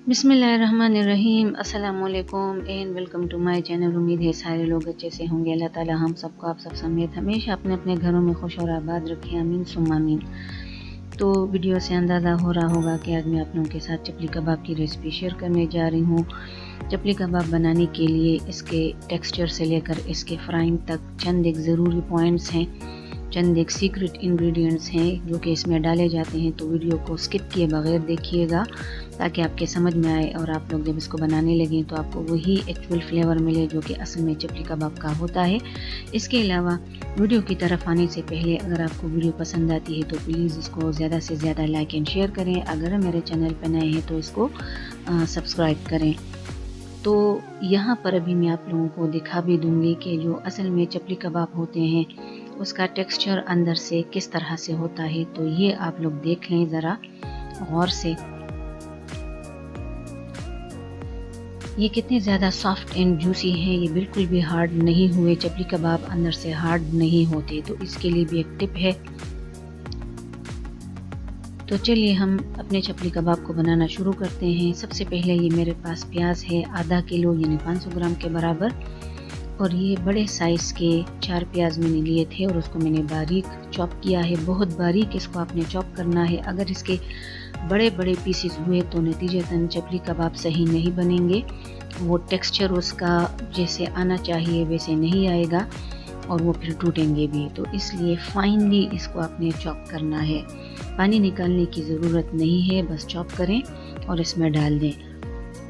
बिस्मिल्लाहिर्रहमानिर्रहीम। अस्सलामुअलैकुम and welcome to my channel. उम्मीद है सारे लोग अच्छे से होंगे। अल्लाह ताला हम सबको आप सब समेत हमेशा अपने अपने घरों में खुश और आबाद रखे, आमीन सुम्मा आमीन। तो वीडियो से अंदाज़ा हो रहा होगा कि आज मैं आप लोगों के साथ चपली कबाब की रेसिपी शेयर करने जा रही हूँ। चपली कबाब बनाने के लिए इसके टेक्सचर से लेकर इसके फ्राइंग तक चंद एक ज़रूरी पॉइंट्स हैं, चंद एक सीक्रेट इंग्रेडिएंट्स हैं जो कि इसमें डाले जाते हैं। तो वीडियो को स्किप किए बगैर देखिएगा ताकि आपके समझ में आए और आप लोग जब इसको बनाने लगें तो आपको वही एक्चुअल फ्लेवर मिले जो कि असल में चपली कबाब का होता है। इसके अलावा वीडियो की तरफ आने से पहले अगर आपको वीडियो पसंद आती है तो प्लीज़ इसको ज़्यादा से ज़्यादा लाइक एंड शेयर करें। अगर मेरे चैनल पर नए हैं तो इसको सब्सक्राइब करें। तो यहाँ पर अभी मैं आप लोगों को दिखा भी दूंगी कि जो असल में चपली कबाब होते हैं उसका टेक्सचर अंदर से किस तरह से होता है। तो ये आप लोग देख लें ज़रा गौर से, ये कितने ज़्यादा सॉफ्ट एंड जूसी हैं। ये बिल्कुल भी हार्ड नहीं हुए, चपली कबाब अंदर से हार्ड नहीं होते। तो इसके लिए भी एक टिप है। तो चलिए हम अपने चपली कबाब को बनाना शुरू करते हैं। सबसे पहले ये मेरे पास प्याज है आधा किलो यानी 500 ग्राम के बराबर, और ये बड़े साइज़ के 4 प्याज मैंने लिए थे और उसको मैंने बारीक चॉप किया है। बहुत बारीक इसको आपने चॉप करना है। अगर इसके बड़े बड़े पीसेस हुए तो नतीजतन चपली कबाब सही नहीं बनेंगे, वो टेक्सचर उसका जैसे आना चाहिए वैसे नहीं आएगा और वो फिर टूटेंगे भी। तो इसलिए फाइनली इसको आपने चॉप करना है। पानी निकालने की ज़रूरत नहीं है, बस चॉप करें और इसमें डाल दें।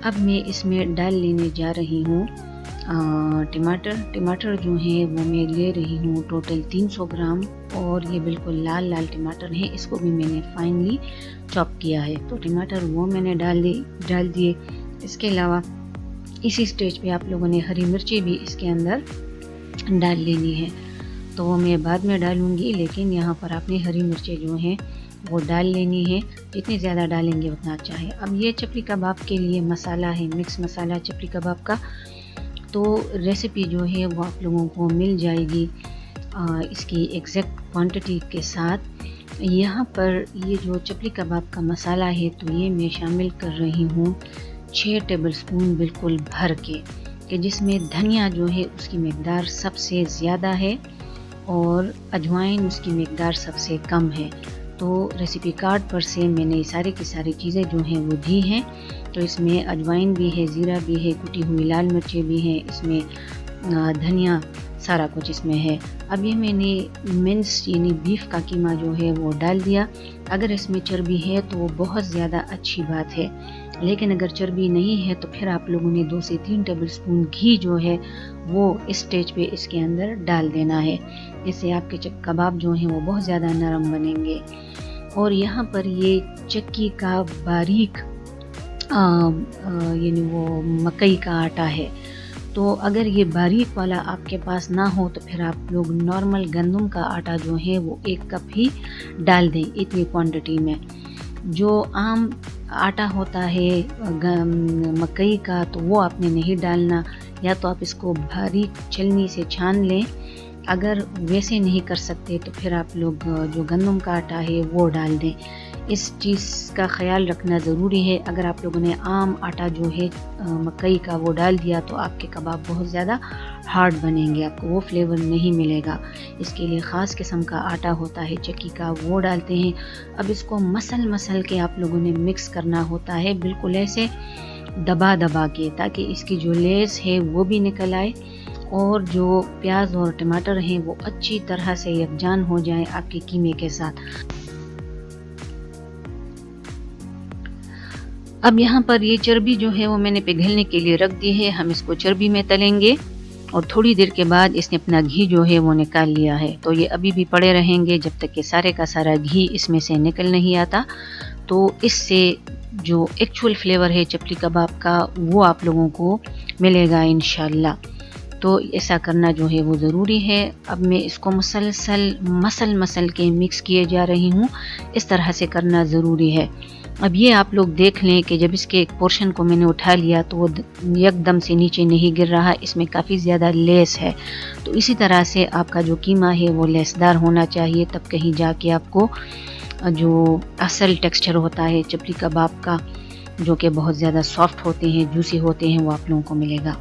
अब मैं इसमें डाल लेने जा रही हूँ टमाटर जो है वो मैं ले रही हूँ टोटल 300 ग्राम, और ये बिल्कुल लाल लाल टमाटर है। इसको भी मैंने फाइनली चॉप किया है। तो टमाटर वो मैंने डाल दिए। इसके अलावा इसी स्टेज पे आप लोगों ने हरी मिर्ची भी इसके अंदर डाल लेनी है। तो वो मैं बाद में डालूंगी, लेकिन यहाँ पर आपने हरी मिर्ची जो हैं वो डाल लेनी है। जितनी ज़्यादा डालेंगे उतना अच्छा है। अब ये चपली कबाब के लिए मसाला है, मिक्स मसाला चपली कबाब का। तो रेसिपी जो है वो आप लोगों को मिल जाएगी इसकी एग्जैक्ट क्वांटिटी के साथ। यहाँ पर ये जो चपली कबाब का मसाला है तो ये मैं शामिल कर रही हूँ 6 टेबलस्पून बिल्कुल भर के, कि जिसमें धनिया जो है उसकी मकदार सबसे ज़्यादा है और अजवाइन उसकी मकदार सबसे कम है। तो रेसिपी कार्ड पर से मैंने सारी की सारी चीज़ें जो हैं वो दी हैं। तो इसमें अजवाइन भी है, ज़ीरा भी है, कुटी हुई लाल मिर्चें भी हैं, इसमें धनिया, सारा कुछ इसमें है। अब ये मैंने मिन्स यानी बीफ का कीमा जो है वो डाल दिया। अगर इसमें चर्बी है तो वो बहुत ज़्यादा अच्छी बात है, लेकिन अगर चर्बी नहीं है तो फिर आप लोगों ने 2 से 3 टेबलस्पून घी जो है वो इस स्टेज पे इसके अंदर डाल देना है। इससे आपके कबाब जो हैं वो बहुत ज़्यादा नरम बनेंगे। और यहाँ पर ये चक्की का बारीक यानी वो मकई का आटा है। तो अगर ये बारीक वाला आपके पास ना हो तो फिर आप लोग नॉर्मल गंदम का आटा जो है वो 1 कप ही डाल दें इतनी क्वांटिटी में। जो आम आटा होता है मकई का तो वो आपने नहीं डालना, या तो आप इसको बारीक छलनी से छान लें। अगर वैसे नहीं कर सकते तो फिर आप लोग जो गंदम का आटा है वो डाल दें। इस चीज़ का ख्याल रखना ज़रूरी है। अगर आप लोगों ने आम आटा जो है मकई का वो डाल दिया तो आपके कबाब बहुत ज़्यादा हार्ड बनेंगे, आपको वो फ्लेवर नहीं मिलेगा। इसके लिए ख़ास किस्म का आटा होता है चक्की का, वो डालते हैं। अब इसको मसल के आप लोगों ने मिक्स करना होता है, बिल्कुल ऐसे दबा के, ताकि इसकी जो लेस है वो भी निकल आए और जो प्याज और टमाटर हैं वो अच्छी तरह से यकजान हो जाए आपके कीमे के साथ। अब यहाँ पर ये चर्बी जो है वो मैंने पिघलने के लिए रख दी है। हम इसको चर्बी में तलेंगे और थोड़ी देर के बाद इसने अपना घी जो है वो निकाल लिया है। तो ये अभी भी पड़े रहेंगे जब तक कि सारे का सारा घी इसमें से निकल नहीं आता। तो इससे जो एक्चुअल फ्लेवर है चपली कबाब का वो आप लोगों को मिलेगा इंशाल्लाह। तो ऐसा करना जो है वो ज़रूरी है। अब मैं इसको मसल के मिक्स किए जा रही हूँ। इस तरह से करना ज़रूरी है। अब ये आप लोग देख लें कि जब इसके एक पोर्शन को मैंने उठा लिया तो वो एकदम से नीचे नहीं गिर रहा, इसमें काफ़ी ज़्यादा लेस है। तो इसी तरह से आपका जो कीमा है वो लेसदार होना चाहिए, तब कहीं जाके आपको जो असल टेक्सचर होता है चपली कबाब का जो कि बहुत ज़्यादा सॉफ्ट होते हैं, जूसी होते हैं, वो आप लोगों को मिलेगा।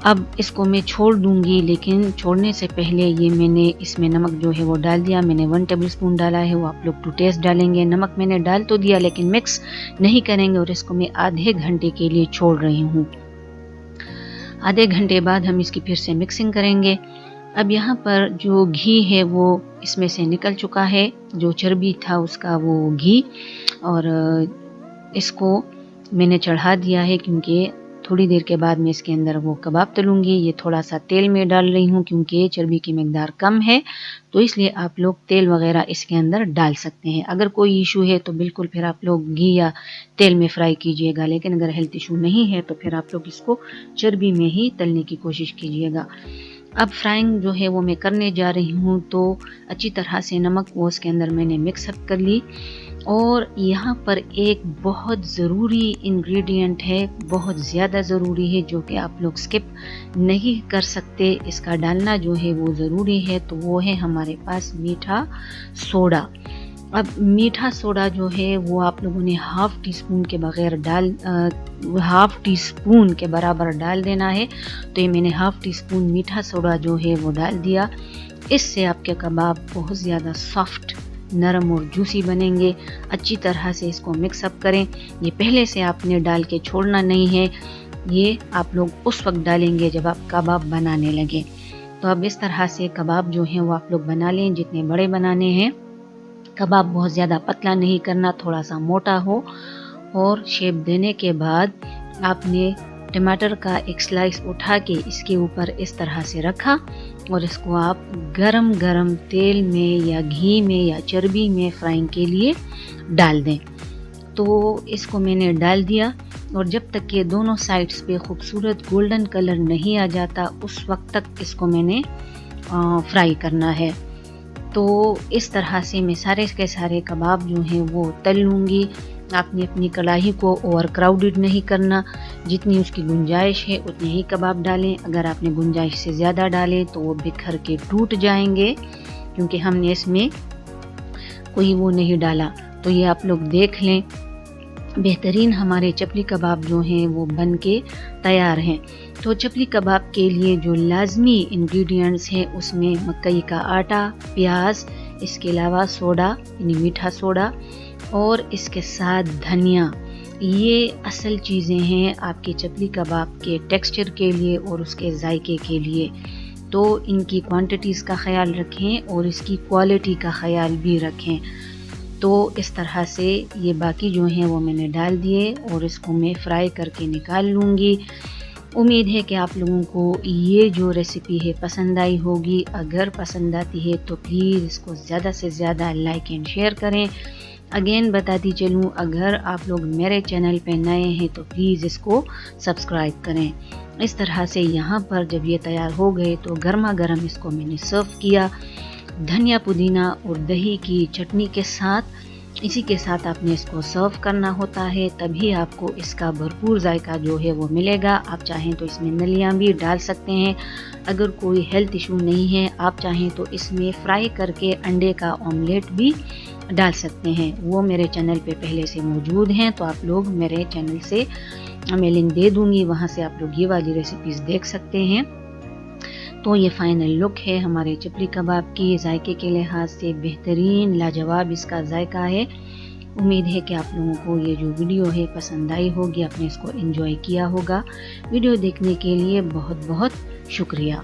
अब इसको मैं छोड़ दूंगी, लेकिन छोड़ने से पहले ये मैंने इसमें नमक जो है वो डाल दिया। मैंने 1 टेबलस्पून डाला है, वो आप लोग टू टेस्ट डालेंगे। नमक मैंने डाल तो दिया लेकिन मिक्स नहीं करेंगे और इसको मैं आधे घंटे के लिए छोड़ रही हूँ। आधे घंटे बाद हम इसकी फिर से मिक्सिंग करेंगे। अब यहाँ पर जो घी है वो इसमें से निकल चुका है, जो चर्बी था उसका वो घी, और इसको मैंने चढ़ा दिया है क्योंकि थोड़ी देर के बाद मैं इसके अंदर वो कबाब तलूंगी। ये थोड़ा सा तेल में डाल रही हूँ क्योंकि चर्बी की मिकदार कम है, तो इसलिए आप लोग तेल वगैरह इसके अंदर डाल सकते हैं। अगर कोई इशू है तो बिल्कुल फिर आप लोग घी या तेल में फ्राई कीजिएगा, लेकिन अगर हेल्थ इशू नहीं है तो फिर आप लोग इसको चर्बी में ही तलने की कोशिश कीजिएगा। अब फ्राइंग जो है वो मैं करने जा रही हूँ, तो अच्छी तरह से नमक वो उसके अंदर मैंने मिक्स अप कर ली। और यहाँ पर एक बहुत ज़रूरी इंग्रेडिएंट है, बहुत ज़्यादा ज़रूरी है, जो कि आप लोग स्किप नहीं कर सकते, इसका डालना जो है वो ज़रूरी है। तो वो है हमारे पास मीठा सोडा। अब मीठा सोडा जो है वो आप लोगों ने हाफ टी स्पून के बगैर हाफ टी स्पून के बराबर डाल देना है। तो ये मैंने हाफ टी स्पून मीठा सोडा जो है वो डाल दिया। इससे आपके कबाब बहुत ज़्यादा सॉफ्ट, नरम और जूसी बनेंगे। अच्छी तरह से इसको मिक्स अप करें। ये पहले से आपने डाल के छोड़ना नहीं है, ये आप लोग उस वक्त डालेंगे जब आप कबाब बनाने लगे। तो अब इस तरह से कबाब जो हैं वो आप लोग बना लें, जितने बड़े बनाने हैं। कबाब बहुत ज़्यादा पतला नहीं करना, थोड़ा सा मोटा हो। और शेप देने के बाद आपने टमाटर का एक स्लाइस उठा के इसके ऊपर इस तरह से रखा और इसको आप गरम गरम तेल में या घी में या चर्बी में फ्राइंग के लिए डाल दें। तो इसको मैंने डाल दिया और जब तक कि दोनों साइड्स पे खूबसूरत गोल्डन कलर नहीं आ जाता उस वक्त तक इसको मैंने फ्राई करना है। तो इस तरह से मैं सारे के सारे कबाब जो हैं वो तल लूँगी। आपने अपनी कढ़ाई को ओवर क्राउडेड नहीं करना, जितनी उसकी गुंजाइश है उतने ही कबाब डालें। अगर आपने गुंजाइश से ज़्यादा डाले तो वो बिखर के टूट जाएंगे, क्योंकि हमने इसमें कोई वो नहीं डाला। तो ये आप लोग देख लें, बेहतरीन हमारे चपली कबाब जो हैं वो बन के तैयार हैं। तो चपली कबाब के लिए जो लाजमी इंग्रेडिएंट्स हैं उसमें मकई का आटा, प्याज, इसके अलावा सोडा यानी मीठा सोडा, और इसके साथ धनिया। ये असल चीज़ें हैं आपके चपली कबाब के टेक्सचर के लिए और उसके जायके के लिए। तो इनकी क्वांटिटीज़ का ख्याल रखें और इसकी क्वालिटी का ख्याल भी रखें। तो इस तरह से ये बाकी जो हैं वो मैंने डाल दिए और इसको मैं फ्राई करके निकाल लूँगी। उम्मीद है कि आप लोगों को ये जो रेसिपी है पसंद आई होगी। अगर पसंद आती है तो प्लीज़ इसको ज़्यादा से ज़्यादा लाइक एंड शेयर करें। अगेन बताती चलूँ, अगर आप लोग मेरे चैनल पे नए हैं तो प्लीज़ इसको सब्सक्राइब करें। इस तरह से यहाँ पर जब ये तैयार हो गए तो गर्मा गर्म इसको मैंने सर्व किया धनिया पुदीना और दही की चटनी के साथ। इसी के साथ आपने इसको सर्व करना होता है, तभी आपको इसका भरपूर जायका जो है वो मिलेगा। आप चाहें तो इसमें नलियाँ भी डाल सकते हैं। अगर कोई हेल्थ इशू नहीं है, आप चाहें तो इसमें फ्राई करके अंडे का ऑमलेट भी डाल सकते हैं। वो मेरे चैनल पे पहले से मौजूद हैं, तो आप लोग मेरे चैनल से मैं लिंक दे दूँगी, वहाँ से आप लोग ये वाली रेसिपीज़ देख सकते हैं। तो ये फाइनल लुक है हमारे चपली कबाब की। जायके के लिहाज से बेहतरीन लाजवाब इसका जायका है। उम्मीद है कि आप लोगों को ये जो वीडियो है पसंद आई होगी, आपने इसको एंजॉय किया होगा। वीडियो देखने के लिए बहुत बहुत शुक्रिया।